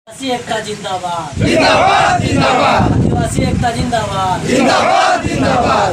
आदिवासी एकता जिंदाबाद जिंदाबाद जिंदाबाद आदिवासी एकता जिंदाबाद जिंदाबाद जिंदाबाद।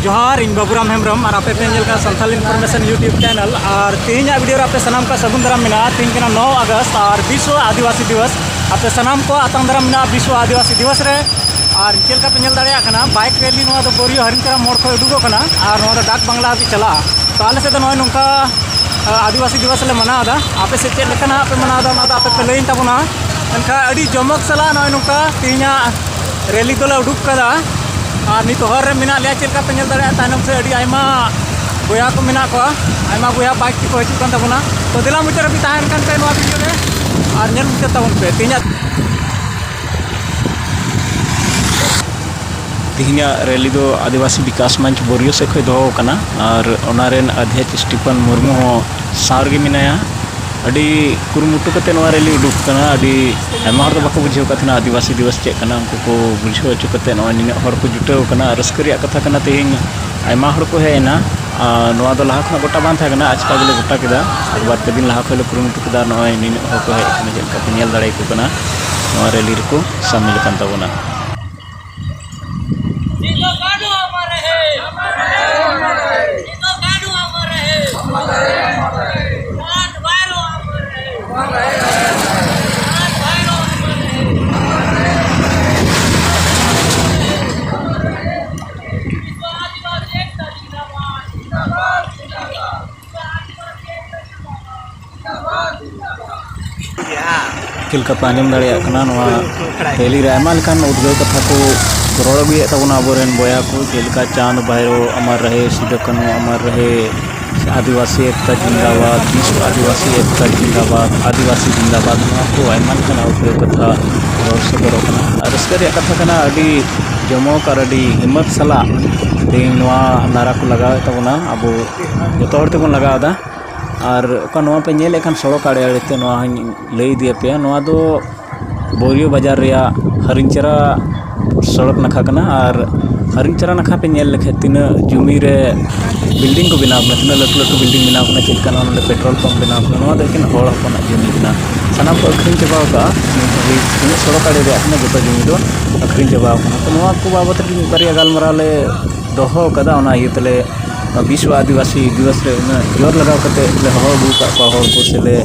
जोहार इन बाबूराम हेम्ब्रम और आपे पेंजल का संथाल इन्फॉर्मेशन यूट्यूब चैनल और तीन वीडियो आपे सनाम का सगुन दराम मिना तीन के 9 अगस्त और विश्व आदिवासी दिवस आपे सनाम को आतंग दराम मिना विश्व आदिवासी दिवस रे और चल का पेंजल दाड़े कना बाइक रैली नोआ दो बोरियो हरिंचरा मोड़ को उडुगो कना और नोआ डाक बंगला भी चला तो आले से तो नोय नुका आदिवासी दिवस ले मनादा आपे से चेक लेकना आपे मनादा ना आपे पे लेइन तबना एनका अडी जमक सला नोय नुका तीना रैली दोला उडुक कदा और नित हर मेना लिया चलका पे नल दाड़ा तायनम से अड़ी आयमा बोया को मेना को आयमा बोया बाइक को हजू कान तबना तो दिला मुचर अभी ताहन कान पे नोआ वीडियो रे और नेल मुचर तबन पे तिहिना रैली दो आदिवासी विकास मंच बोरियो से खय दो कना और ओनारेन अध्यक्ष स्टीफन मुर्मू हो सारगे मिनाया अड़ी कुरुमुटु कते नोआ रैली उडुक कना अड़ी आयमा हर दो बाको बुझेव कथना आदिवासी दिवस चेक कना उनको को बुझेव अचु कते नोआ निने हर को जुटेव कना रस्क रिया कथा कना तेहिन आयमा हर को हेना नोआ दो लाहा खना गोटा बान था कना आज का गेले गोटा केदा एक बार पे दिन लाहा खले कुरुमुटु केदा नोआ निने हर को हे कना जेलका पे नेल दाड़े को कना नोआ रैली रको शामिल कान तबना चिलका पांजम दाड़े कना नोआ रैली रे आयमा लेकान उद्गाव कथा को रोड़ भी तबना अबोरेन बोया को चिलका चांद भैरो अमर रहे सिदो कानू अमर रहे आदिवासी एकता जिंदाबाद विश्व आदिवासी एकता जिंदाबाद आदिवासी जिंदाबाद नोआ को आयमा लेकान उद्गाव कथा रोड़ सदरो कना रस्क रिया कथा कना अडी जमक और अडी हिम्मत सला तेन नोआ नारा को लगाव तबना अब जतो हर तेबन लगावदा और नोआ पे नेल एखान सड़क आड़े आड़ेते नोआ लई दिया पे नोआ दो बोरियो बाजार रिया हरिंचरा सड़क नखा कना और हरिंचरा नखा पे नेल लेखे तीना जुमी रे बिल्डिंग को बनाव कना तीना लटू लटू बिल्डिंग बनाव कना चेक कना नोडे पेट्रोल पंप बनाव कना नोआ दो एकिन होड़ हपना जुमी कना सनाम को अखरिन चबाव का तीना सड़क आड़े रे अपना गोटा जुमी दो अखरिन चबाव कना तो नोआ को बाबत रे बारिया गालमराव ले दोहो कदा ओना इयतले विश्व आदिवासी दिवस रे जोर लगाव कते ले हो अगू का हड़ को से ले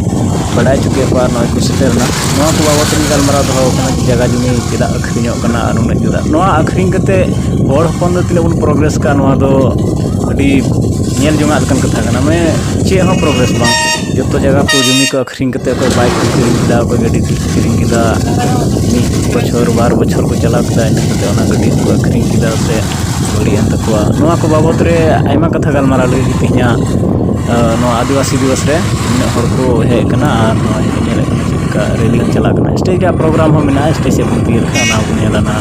बड़ा चुके पर नोय को सेटरना नोआ को बाबत रे गालमराव दोहो कना जगह जुमी केदा अखरिनो कना अनुना जुदा नोआ अखरिन कते हड़ हपन दो तिले उन प्रोग्रेस का नोआ दो अडी नेल जोंगा लकन कथा कना मैं चे हो प्रोग्रेस बा जतो जगह को जुमी को अखरिन कते को बाइक को किरिंग किदा को गाड़ी किरिंग किदा मी बछर 12 बछर को चला कदा इन कते ओना गाड़ी को अखरिन किदा से बड़ी अंत को नोआ को बाबत रे आयमा कथा गालमारा लगी तिहिना नोआ आदिवासी दिवस रे इन हर को हे कना और नोआ नेल कना चिका रैली चला कना स्टेज का प्रोग्राम हो मिना स्टेज से पुतिर खाना नेलाना